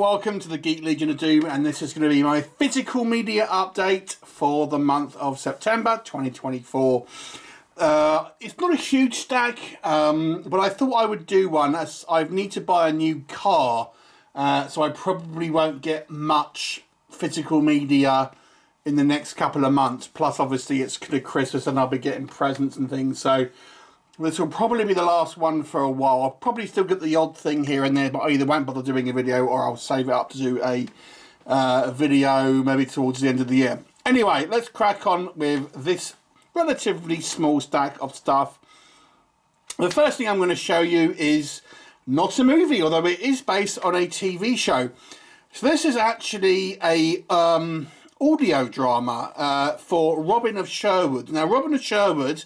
welcome to the Geek Legion of Doom, and this is going to be my physical media update for the month of September 2024. It's not a huge stack, but I thought I would do one as I need to buy a new car, so I probably won't get much physical media in the next couple of months. Plus, obviously, it's kind of Christmas and I'll be getting presents and things, so this will probably be the last one for a while. I'll probably still get the odd thing here and there, but I either won't bother doing a video or I'll save it up to do a video maybe towards the end of the year. Anyway, let's crack on with this relatively small stack of stuff. The first thing I'm going to show you is not a movie, although it is based on a TV show. So this is actually a audio drama for Robin of Sherwood. Now, Robin of Sherwood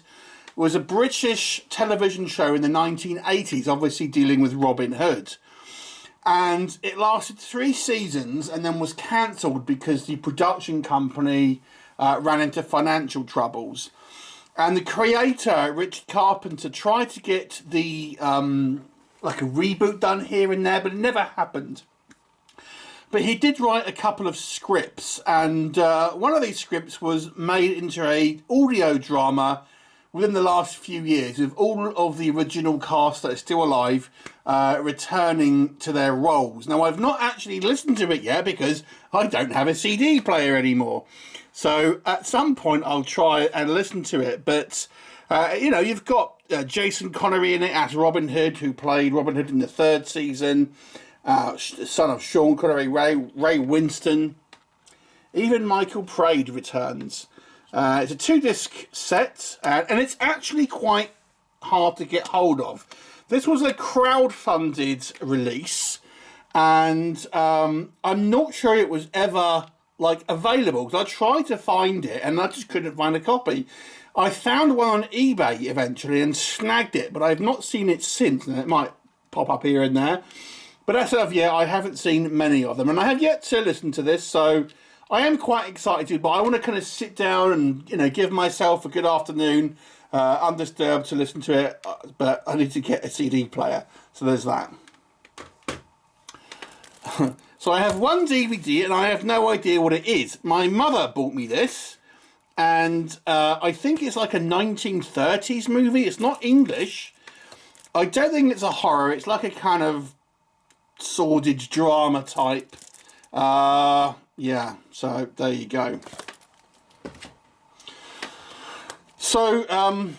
was a British television show in the 1980s, obviously dealing with Robin Hood. And it lasted 3 seasons and then was cancelled because the production company ran into financial troubles. And the creator, Richard Carpenter, tried to get the like a reboot done here and there, but it never happened. But he did write a couple of scripts, and one of these scripts was made into an audio drama within the last few years, with all of the original cast that is still alive returning to their roles. Now, I've not actually listened to it yet because I don't have a CD player anymore. So at some point I'll try and listen to it. But, you know, you've got Jason Connery in it as Robin Hood, who played Robin Hood in the 3rd season. Son of Sean Connery, Ray Winston. Even Michael Praed returns. It's a 2-disc set, and it's actually quite hard to get hold of. This was a crowd-funded release, and I'm not sure it was ever like available, because I tried to find it and I just couldn't find a copy. I found one on eBay eventually and snagged it, but I've not seen it since, and it might pop up here and there. But as of yet, I haven't seen many of them, and I have yet to listen to this, so I am quite excited, but I want to kind of sit down and, you know, give myself a good afternoon, undisturbed, to listen to it, but I need to get a CD player, so there's that. So I have one DVD, and I have no idea what it is. My mother bought me this, and I think it's like a 1930s movie. It's not English. I don't think it's a horror. It's like a kind of sordid drama type. Yeah, so there you go. So,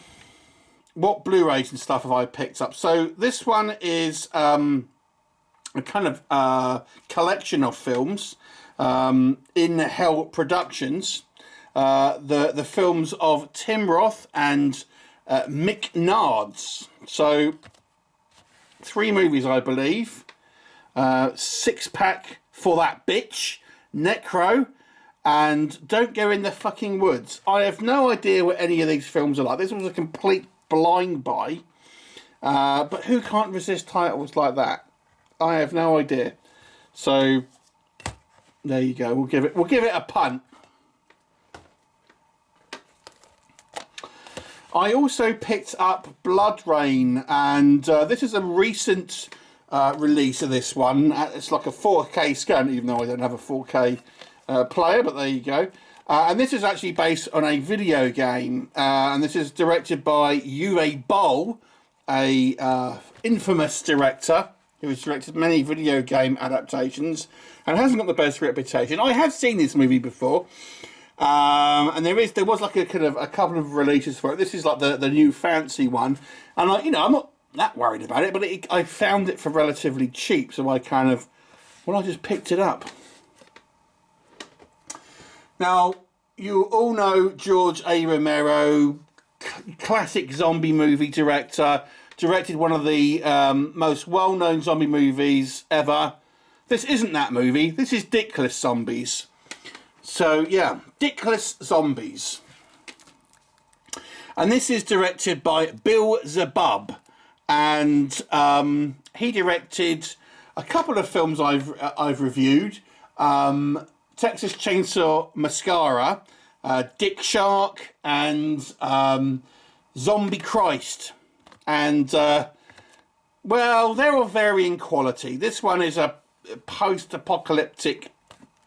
what Blu-rays and stuff have I picked up? So this one is a kind of collection of films in Hell Productions. The films of Tim Roth and Mick Nards. So 3 movies, I believe. 6-pack for that bitch, Necro, and Don't Go in the Fucking Woods. I have no idea what any of these films are like. This was a complete blind buy, but who can't resist titles like that? I have no idea. So there you go. We'll give it a punt. I also picked up Blood Rain, and this is a recent release of this one. It's like a 4K scan, even though I don't have a 4K player, but there you go. And this is actually based on a video game, and this is directed by Uwe Boll, a infamous director who has directed many video game adaptations and hasn't got the best reputation. I have seen this movie before, and there was like a kind of a couple of releases for it. This is like the new fancy one, and I'm not that worried about it, but I found it for relatively cheap, so I just picked it up. Now, you all know George A. Romero, classic zombie movie director, directed one of the most well-known zombie movies ever. This isn't that movie. This is Dickless Zombies. So, yeah, Dickless Zombies. And this is directed by Bill Zabub. And he directed a couple of films I've reviewed. Texas Chainsaw Mascara, Dick Shark, and Zombie Christ. And, well, they're of varying quality. This one is a post-apocalyptic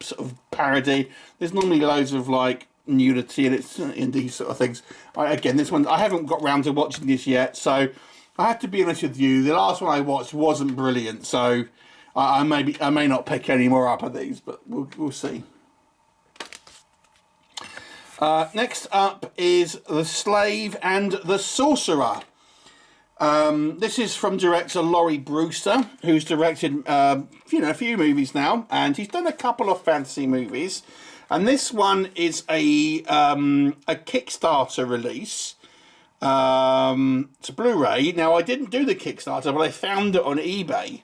sort of parody. There's normally loads of like nudity in these sort of things. Again, this one I haven't got round to watching this yet, so I have to be honest with you. The last one I watched wasn't brilliant, so I may not pick any more up of these, but we'll see. Next up is The Slave and the Sorcerer. This is from director Laurie Brewster, who's directed a few movies now, and he's done a couple of fantasy movies. And this one is a Kickstarter release. It's a Blu-ray. Now, I didn't do the Kickstarter, but I found it on eBay.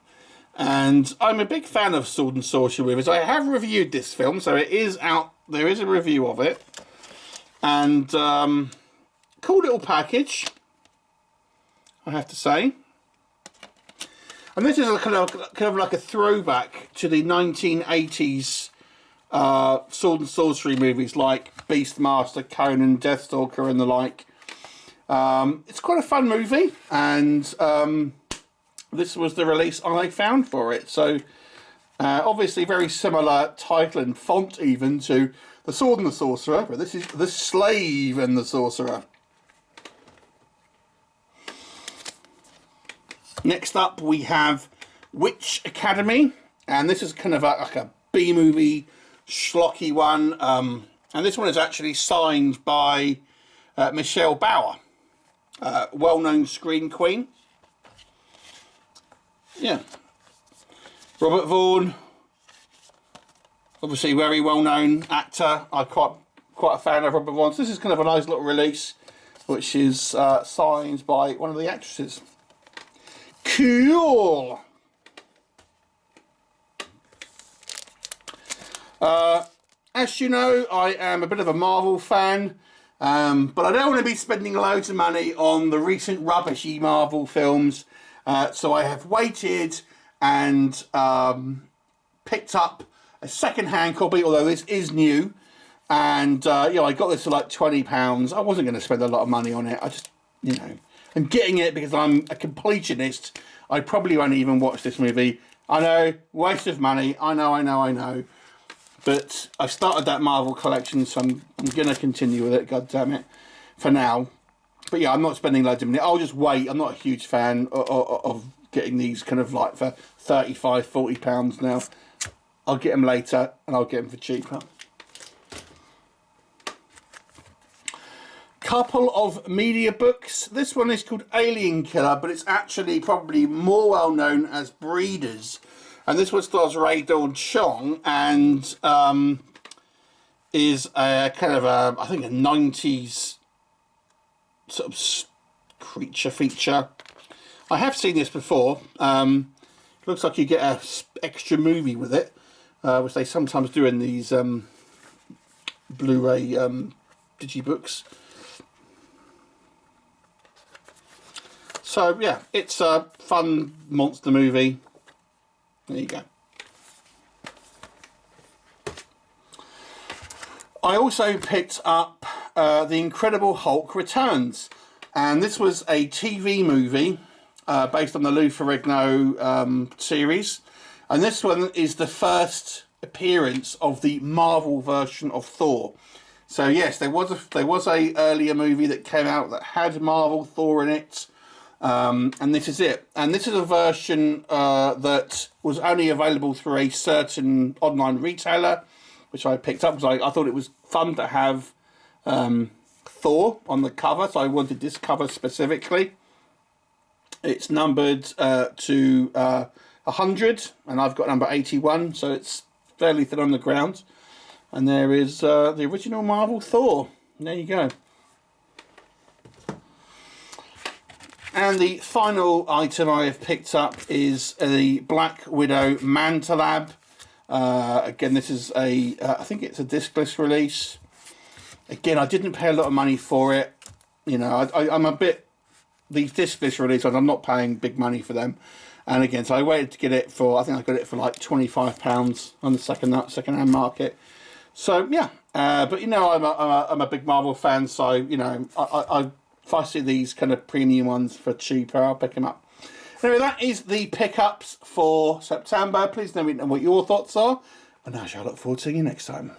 And I'm a big fan of sword and sorcery movies. I have reviewed this film, so it is out. There is a review of it. And cool little package, I have to say. And this is kind of like a throwback to the 1980s sword and sorcery movies like Beastmaster, Conan, Deathstalker and the like. It's quite a fun movie, and this was the release I found for it. So obviously very similar title and font even to The Sword and the Sorcerer, but this is The Slave and the Sorcerer. Next up we have Witch Academy, and this is kind of like a B-movie schlocky one, and this one is actually signed by Michelle Bauer, well-known screen queen. Yeah, Robert Vaughn, obviously very well-known actor. I'm quite a fan of Robert Vaughn. So this is kind of a nice little release, which is signed by one of the actresses. Cool. As you know, I am a bit of a Marvel fan, but I don't want to be spending loads of money on the recent rubbishy Marvel films. So I have waited and picked up a second-hand copy, although this is new. And I got this for like £20. I wasn't going to spend a lot of money on it. I just, I'm getting it because I'm a completionist. I probably won't even watch this movie. I know, waste of money. I know. But I've started that Marvel collection, so I'm going to continue with it, god damn it, for now. But yeah, I'm not spending loads of money. I'll just wait. I'm not a huge fan of getting these kind of like for £35, £40 now. I'll get them later, and I'll get them for cheaper. Couple of Mediabooks. This one is called Alien Killer, but it's actually probably more well known as Breeders. And this one stars Ray Dawn Chong, and is a kind of I think a 90s sort of creature feature. I have seen this before. Looks like you get a extra movie with it, which they sometimes do in these Blu-ray digibooks. So yeah, it's a fun monster movie. There you go. I also picked up The Incredible Hulk Returns, and this was a TV movie based on the Lou Ferrigno series, and this one is the first appearance of the Marvel version of Thor. So yes, there was a earlier movie that came out that had Marvel Thor in it. And this is it. And this is a version that was only available through a certain online retailer, which I picked up because I thought it was fun to have Thor on the cover, so I wanted this cover specifically. It's numbered to 100, and I've got number 81, so it's fairly thin on the ground. And there is the original Marvel Thor. There you go. And the final item I have picked up is the Black Widow Mantalab. Again, this is I think it's a discless release. Again, I didn't pay a lot of money for it. I'm a bit, these discless releases, I'm not paying big money for them. And again, so I waited to get it for, I think I got it for like £25 on the second-hand market. So yeah, but I'm a big Marvel fan, so I if I see these kind of premium ones for cheaper, I'll pick them up. Anyway, that is the pickups for September. Please let me know what your thoughts are. And I shall look forward to seeing you next time.